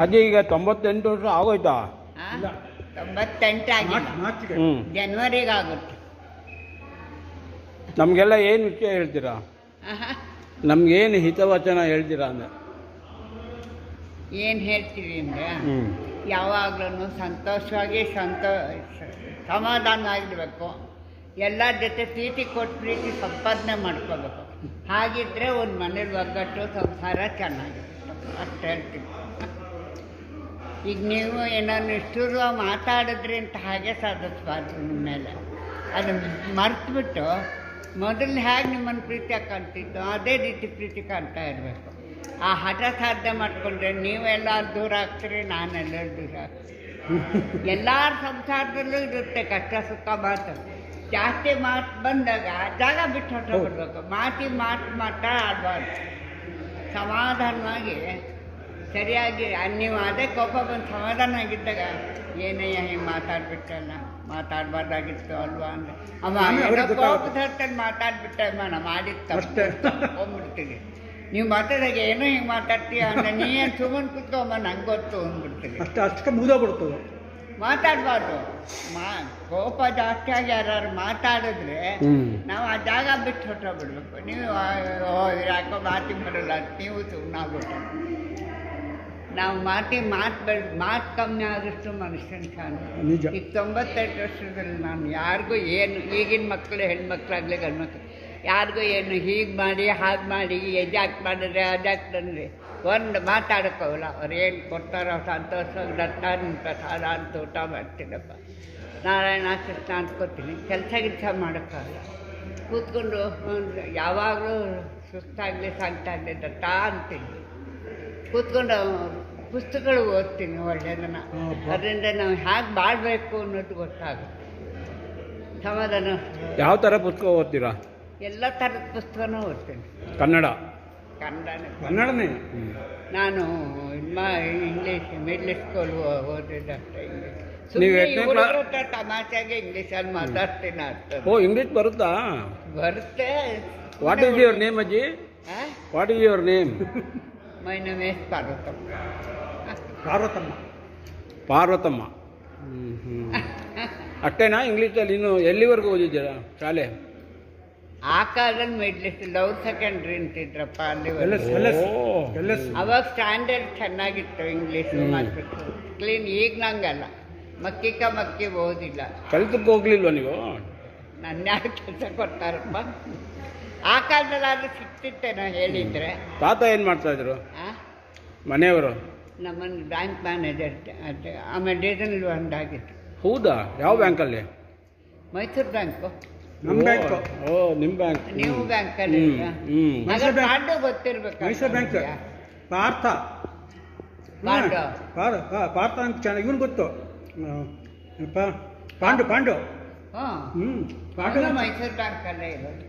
ಅದೇ ಈಗ 98 ವರ್ಷ ಆಗೋಯ್ತಾ? 98 ಆಗಿಲ್ಲ, ಜನವರಿಗೆ ಆಗುತ್ತೆ. ನಮಗೆಲ್ಲ ಏನು ವಿಷಯ ಹೇಳ್ತೀರಾ? ನಮ್ಗೇನು ಹಿತವಚನ ಹೇಳ್ತೀರಾ ಅಂದರೆ? ಏನು ಹೇಳ್ತೀವಿ ಅಂದರೆ, ಯಾವಾಗಲೂ ಸಂತೋಷವಾಗಿ ಸಮಾಧಾನವಾಗಿರಬೇಕು. ಎಲ್ಲರ ಜೊತೆ ಪ್ರೀತಿ ಕೊಟ್ಟು ಪ್ರೀತಿ ಸಂಪಾದನೆ ಮಾಡ್ಕೋಬೇಕು. ಹಾಗಿದ್ರೆ ಒಂದು ಮನೇಲಿ ಒಗ್ಗಟ್ಟು ಸಂಸಾರ ಚೆನ್ನಾಗಿರುತ್ತೆ. ಅಷ್ಟು ಹೇಳ್ತೀವಿ. ಈಗ ನೀವು ಏನಾದ್ರು ಇಷ್ಟುರುವ ಮಾತಾಡಿದ್ರಿ ಅಂತ ಹಾಗೆ ಸಾಧಿಸ್ಬಾರ್ದು. ನಿಮ್ಮ ಮೇಲೆ ಅದು ಮರೆತುಬಿಟ್ಟು ಮೊದಲು ಹೇಗೆ ನಿಮ್ಮನ್ನು ಪ್ರೀತಿ ಕಾಣ್ತಿತ್ತು ಅದೇ ರೀತಿ ಪ್ರೀತಿ ಕಾಣ್ತಾ ಇರಬೇಕು. ಆ ಹಠ ಸಾಧ್ಯ ಮಾಡಿಕೊಂಡ್ರೆ ನೀವೆಲ್ಲ ದೂರ ಆಗ್ತೀರಿ, ನಾನೆಲ್ಲರೂ ದೂರ ಆಗ್ತೀನಿ. ಎಲ್ಲರ ಸಂಸಾರದಲ್ಲೂ ಇರುತ್ತೆ ಕಷ್ಟ ಸುಖ ಮಾತು. ಜಾಸ್ತಿ ಮಾತು ಬಂದಾಗ ಜಾಗ ಬಿಟ್ಟು ಹೊರಟೋಗ್ಬಿಡ್ಬೇಕು. ಮಾತು ಆಡಬಾರ್ದು. ಸಮಾಧಾನವಾಗಿ ಸರಿಯಾಗಿ ನೀವು ಅದೇ ಕೋಪ ಬಂದು ಸಮಾಧಾನ ಆಗಿದ್ದಾಗ ಏನಯ್ಯ ಹಿಂಗೆ ಮಾತಾಡಬಾರ್ದಾಗಿತ್ತು ಅಲ್ವಾ ಅಂದರೆ ಕೋಪದಲ್ಲಿ ಮಾತಾಡ್ಬಿಟ್ಟಮ್ಮ ನಾ ಮಾಡಿತ್ತು ಹೋಗ್ಬಿಡ್ತೀವಿ. ನೀವು ಮಾತಾಡಿದಾಗ ಏನೋ ಹಿಂಗೆ ಮಾತಾಡ್ತೀಯ ಅಂದರೆ ನೀನು ಸುಮ್ಮನೆ ಕೂತ್ಕೊಂಬ ನಂಗೆ ಗೊತ್ತು ಅಂದ್ಬಿಡ್ತೀವಿ. ಅಷ್ಟಕ್ಕೆ ಮುಗಿದೋಗ್ಬಿಡ್ತದೆ. ಮಾತಾಡಬಾರ್ದು. ಕೋಪ ಜಾಸ್ತಿ ಆಗಿ ಯಾರು ಮಾತಾಡಿದ್ರೆ ನಾವು ಆ ಜಾಗ ಬಿಟ್ಟು ಹೊರಟೋಗ್ಬಿಡ್ಬೇಕು. ನೀವು ಯಾಕೋ ಮಾತಿಗೆ ಬರಲ್ಲ ನೀವು ಸುಮ್ಮನಾಗ್ಬಿಟ್ಟು. ನಾವು ಮಾತು ಕಮ್ಮಿ ಆದಷ್ಟು ಮನುಷ್ಯನ ಕಾಣ. ಈಗ 98 ವರ್ಷದಲ್ಲಿ ನಾನು ಯಾರಿಗೂ ಏನು, ಈಗಿನ ಮಕ್ಕಳು ಹೆಣ್ಮಕ್ಳಾಗಲಿ ಗಂಡ್ಮಕ್ಳು ಯಾರಿಗೂ ಏನು ಹೀಗೆ ಮಾಡಿ ಹಾಗೆ ಮಾಡಿ ಎಜಾಕ್ ಮಾಡಿದ್ರೆ ಅಜಾಕ್ ತಂದರೆ ಒಂದು ಮಾತಾಡೋಕ್ಕೋಗಲ್ಲ. ಅವ್ರು ಏನು ಕೊಡ್ತಾರೋ ಸಂತೋಷವಾಗಿ ದತ್ತಾನ ಪ್ರಸಾದ ಅಂತ ಊಟ ಮಾಡ್ತೀನಪ್ಪ, ನಾರಾಯಣ ಕೃಷ್ಣ ಅಂದ್ಕೋತೀನಿ. ಕೆಲಸ ಮಾಡೋಕ್ಕಾಗಲ್ಲ. ಕೂತ್ಕೊಂಡು ಯಾವಾಗಲೂ ಸುಸ್ತಾಗಲಿ ಸಂಕಟಾಗಲಿ ದತ್ತ ಅಂತೀನಿ. ಕೂತ್ಕೊಂಡು ಪುಸ್ತಕಗಳು ಓದ್ತೀನಿ ಒಳ್ಳೆಯದನ್ನು. ಅದರಿಂದ ನಾವು ಹೇಗೆ ಮಾಡಬೇಕು ಅನ್ನೋದು ಗೊತ್ತಾಗುತ್ತೆ. ಸಮಾಧಾನ. ಯಾವ ಥರ ಪುಸ್ತಕ ಓದ್ತೀರಾ? ಎಲ್ಲ ಥರದ ಪುಸ್ತಕನೂ ಓದ್ತೀನಿ. ಕನ್ನಡನೇ. ನಾನು ಇಂಗ್ಲೀಷ್ ಮಿಡ್ಲ್ ಸ್ಕೂಲ್ ಓದಿದ್ದಷ್ಟೇ. ತಮಾಷೆಗೆ ಇಂಗ್ಲೀಷಲ್ಲಿ ಮಾತಾಡ್ತೀನಿ ಅಷ್ಟೇ. ಓ, ಇಂಗ್ಲೀಷ್ ಬರುತ್ತಾ? ಬರುತ್ತೆ. ವಾಟ್ ಈಸ್ ಯುವರ್ ನೇಮ್ ಅಜ್ಜಿ? What is your name? My name is Parvathamma. Parvathamma. ಅಷ್ಟೇನಾ ಇಂಗ್ಲೀಷಲ್ಲಿ? ಇನ್ನು ಎಲ್ಲಿವರೆಗೂ ಓದಿದ್ದೀರಾ ಶಾಲೆ? ಆ ಕಾಲದಲ್ಲಿ ಮಿಡ್ಲ್ ಲವ್ ಸೆಕೆಂಡ್ರಿ ಅಂತಿದ್ರಪ್ಪ ಅಲ್ಲಿ. ಅವಾಗ ಸ್ಟ್ಯಾಂಡರ್ಡ್ ಚೆನ್ನಾಗಿತ್ತು ಇಂಗ್ಲೀಷು ಮತ್ತು ಕ್ಲೀನ್. ಈಗ ನಂಗಲ್ಲ, ಮಕ್ಕಿ ಓದಿಲ್ಲ. ಕಲಿತಕ್ಕೆ ಹೋಗ್ಲಿಲ್ವ ನೀವು? ನನ್ನ ಯಾರು ಕೆಲಸ ಕೊಡ್ತಾರಪ್ಪ. ಆ ಕಾಲದಲ್ಲಿ ಆದರೂ ಸಿಕ್ತಿತ್ತೇನೋ ಹೇಳಿದರೆ. ತಾತ ಏನು ಮಾಡ್ತಾಯಿದ್ರು? ಮನೆಯವರು ನಮ್ಮನ್ನು ಬ್ಯಾಂಕ್ ಮ್ಯಾನೇಜರ್. ಆಮೇಲೆ ಡೀಸೆಲ್ ಒಂದಾಗಿತ್ತು. ಹೌದಾ? ಯಾವ ಬ್ಯಾಂಕಲ್ಲಿ? ಮೈಸೂರು ಬ್ಯಾಂಕು. ನಮ್ಮ ಬ್ಯಾಂಕ್. ಓ, ನಿಮ್ಮ ಬ್ಯಾಂಕ್. ನೀವು ಬ್ಯಾಂಕಲ್ಲಿ ಪಾಂಡು ಗೊತ್ತಿರ್ಬೇಕು. ಮೈಸೂರು ಬ್ಯಾಂಕ್. ಪಾರ್ಥ ಅಂತ ಚೆನ್ನಾಗಿ ಇವನು ಗೊತ್ತು. ಪಾಂಡು. ಹ್ಞೂ, ಮೈಸೂರು ಬ್ಯಾಂಕಲ್ಲೇ ಇರೋದು.